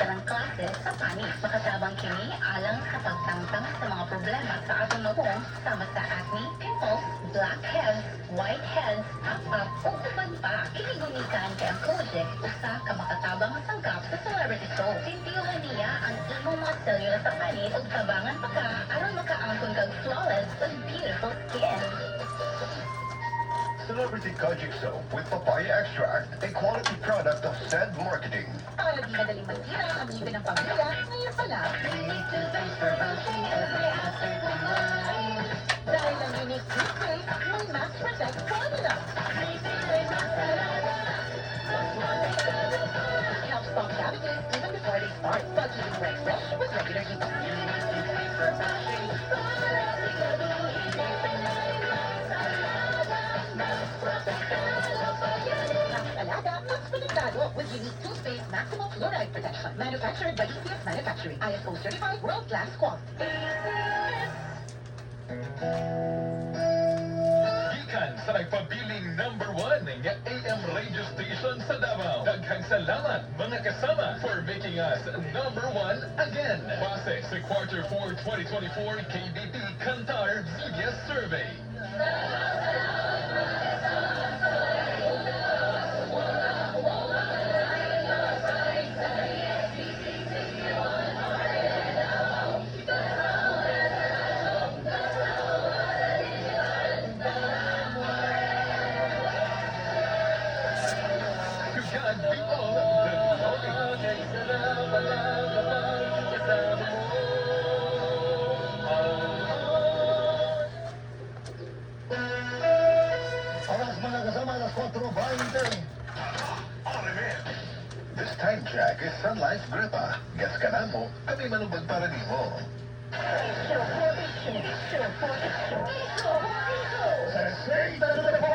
ng klase sa panis. Makatabang kini alang sa pagtangtang sa mga problema sa atong noong sama sa acne, pimples, blackheads, whiteheads, up-up o uban pa. Kinigunikan kay ang Kojic usa ka makatabang nga sangkap sa celebrity soap. Sintiyohan niya ang imong mga selula sa panis ug tabangan pa ka aron makaangkon kag flawless and beautiful skin. Celebrity Kojic Soap with papaya extract, a quality product of said marketing. Para di madaling masira ang ngipin ng pamilya, ngayon pala, dahil ang unique toothpaste may Max Protect formula. Helps stop cavities even before they start, while keeping breath fresh with regular detox. Max Alaga, Max Conectado with unique toothpaste maximum fluoride protection. Manufactured by ECS Manufacturing. ISO certified world-class quality. Gikan sa nagpabiling number 1 nga AM radio station sa Davao. Daghang salamat mga kasama for making us number 1 again. Base sa Quarter 4 2024 KBP Kantar Media Survey. To God be all the glory. Oras mga kasama, alas 4:20. This time check is Sunlight Gripa. Gets ka na mo, kami manubag para di mo. Sensei, dalawa po.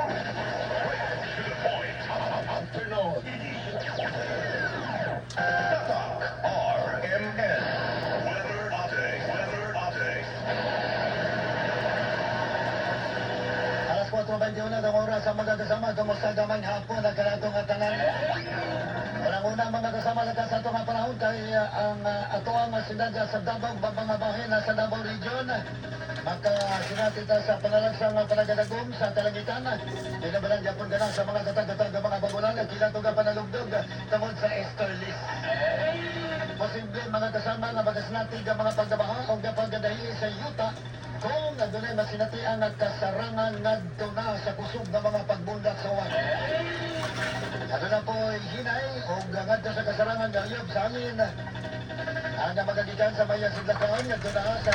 Afternoon. Tatak RMN. Weather update. Weather update. Alas 4:21 ang oras ang mga kasama. Kamusta damang hapon ang kanatong atanan. Unang-una mga kasama lakas sa itong panahon kay ang ato ang sinadya sa Davao, mga bahin na sa Davao Region. Makasinatita sa panalansang panagadagom sa Talangitan. Binabalan yapon ka na sa mga katag-katag mga bagulan. Kila ito ka panalugdog tungod sa Esterlis. Posible mga kasama na magasinati ka mga pagdabaha o kapagadahi sa yuta kung adunay masinati ang kasarangan ngadto na sa kusog ng mga pagbundak sa uwan. Ano na po hinay o ngadto sa kasarangan ng iyog sa hangin. Ang magagikan sa bayan sidlakan ngadto na sa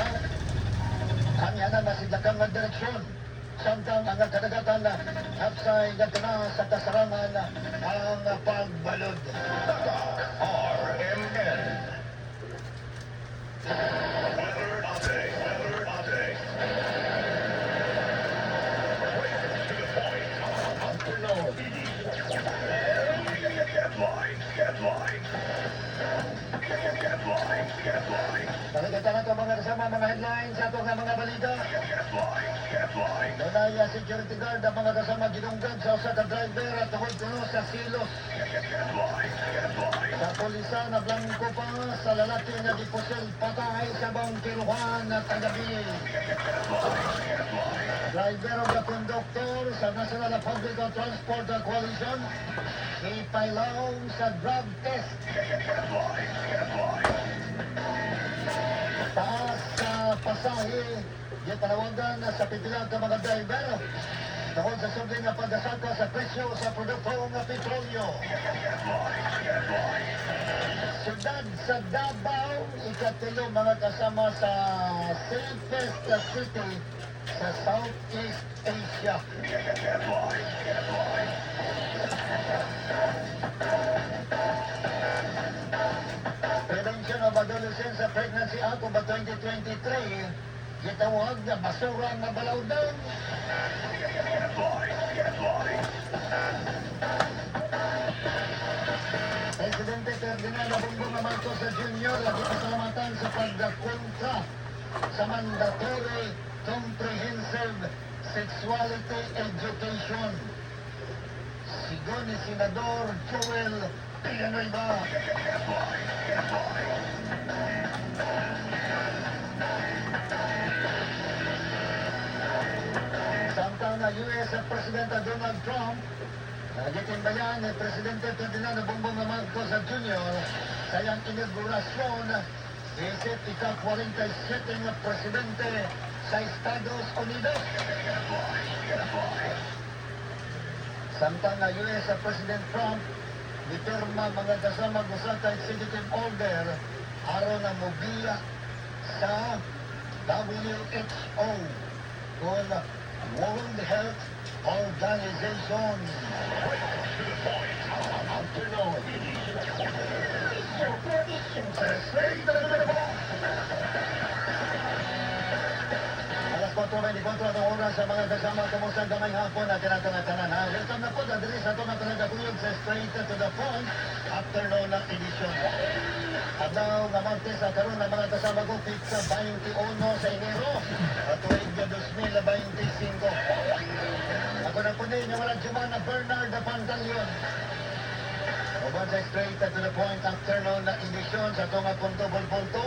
hangyanan na sidlakan ng direksyon. Samtang ang kadagatan na hapsay ngadto na sa kasarangan ang pagbalod. Tatak RMN. Weather update. Weather update. To the point. Afternoon. Headline. Headline. Headline. Headline. Talagatan na ito mga kasama mga headlines sa itong mga balita. Headline. Headline. Donaya security guard ang mga kasama ginunggad sa usa ka driver at tungod kuno sa silos. Headline. Headline. Sa pulisa na blanco pa sa lalaki na gipusil patay sa bangkiruhan at kagabi. Driver o konduktor sa National Public Transport Coalition ipailaw sa drug test. Taas sa pasahe gitanawagan sa pipila ka mga driver tungod sa subling nga pagkasaka sa presyo sa produktong petrolyo. Siyudad sa Davao, ikatulo mga kasama sa safest city sa Southeast Asia. Prevention of Adolescents sa Pregnancy Act of 2023, gitawag na basura na balawdan. Presidente Ferdinand Bongbong Marcos Jr. lagi pasalamatan sa pagkontra sa mandatory comprehensive sexuality education. Sigon ni Senador Joel Villanueva. US President Donald Trump, gitin ba yan ni Presidente Ferdinand Bongbong Marcos Jr. sa iyang inaugurasyon, isip ika-47 na Presidente sa Estados Unidos. Samtang na US President Trump, gipirma mga kasama gusa ka executive order aron na mobiya sa WHO kung World Health Organization. Afternoon. Super issues. Straight to the ball. Alas 4:24 ang oras sa mga kasama kumusta gamay hapon at tinatangatanan ha. Welcome na po na dili sa ito na pinagkakuyog sa Straight to the Point afternoon na edisyon. Adlaw nga Martes sa karon ng mga kasama ko pizza 21 sa Enero at tuig 2025. Ako na po din yung walang Jumana Bernard na Pantalion. Uban sa Straight to the Point afternoon na edisyon sa ito nga punto-punto.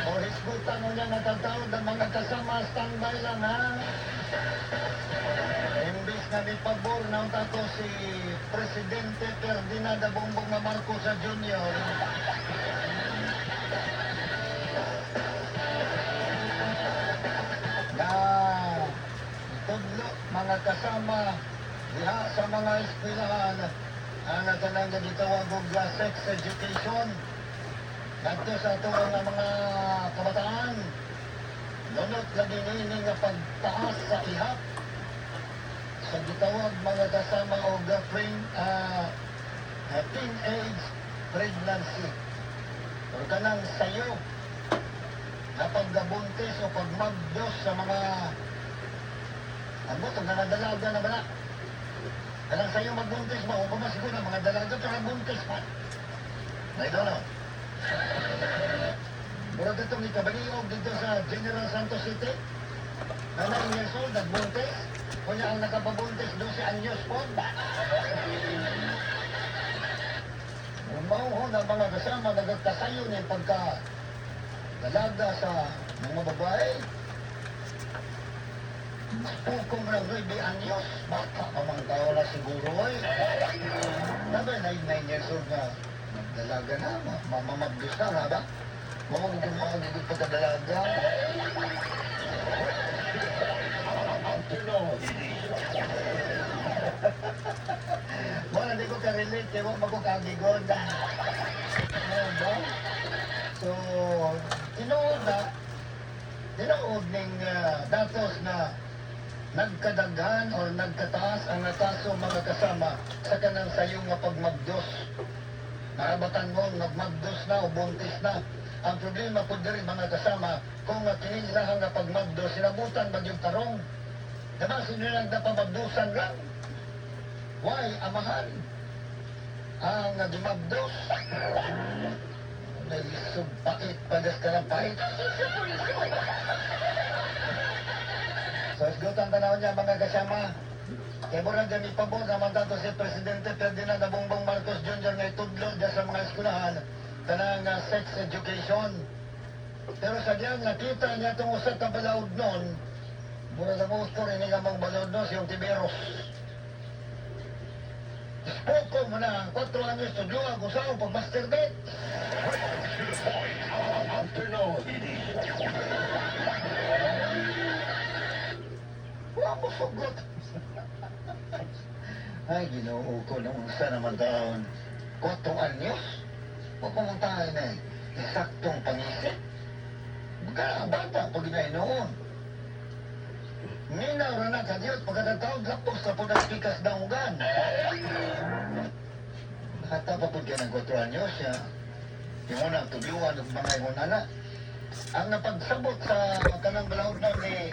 O hisgutan mo niya natatawag ng mga kasama, standby lang ha. Imbis na may pabor na utato si Presidente Ferdinand Bongbong Marcos Jr. Na tudlo mga kasama diha sa mga eskwelahan ang natanang na gitawag og sex education. Dito sa ito nga mga kabataan, nunot lagi nini nga pagtaas sa ihap sa gitawag mga kasama o teenage pregnancy o kanang sayo na paggabuntis o pagmagdos sa mga ano ito nga dalaga na ba na kanang sayo magbuntis ba o pa siguro na mga dalaga ito nagbuntis pa na ito no. Murag itong ikabaliog dito sa General Santos City. Na 9 years old, nagbuntis. Kunya ang nakapabuntis 12 anyos po. Umauho na mga kasama nagkakasayo niya pagka dalaga sa mga babae. Pukong ng 9 anyos. Baka pa mga tao na siguro ay. Nabi, 9 years old na. Dalaga na, mamamagdus na, ha ba? Mamagdus na ang gigit pagkadalaga. Afternoon. Wala, di ko ka-relate, di ko magkakagigod. Ano ba? So, tinuod ning datos na nagkadaghan o nagkataas ang kaso mga kasama sa kanang sayong nga pagmagdos. Narabatan mo, nagmagdos na o buntis na. Ang problema po diri mga kasama, kung kinilahan na pagmagdos, sinabutan mag yung tarong. Diba, sinilang na pamagdusan lang. Why, amahan? Ang nagmagdos. May subpait, pagas ka ng pait. So, isgutan tanaw niya mga kasama. Kaya mo rin dyan ipabor naman tato si Presidente Ferdinand Bongbong Marcos Jr. nga itudlo dyan sa mga eskulahan kanang sex education. Pero sa diyan nakita niya itong usap na balaod nun, mura na gusto rin nga mong balaod nun siyang Tiberos. Spoko mo na, 4 anyos tudlo ang usaw pag masturbate. Afternoon. Wala mo sugot. Ay, ginoo ko nung unsa naman taon. 4 anyos? Huwag pumuntahan na isaktong pangisip. Bata pag ginainuon. Minaw na na kadiyot pagkatataon lapos sa pagkaspikas na ugan. Nakatapapod ka ng 4 anyos siya. Yung unang tubiwan ng mga inunana. Ang napagsabot sa kanang balahod na ni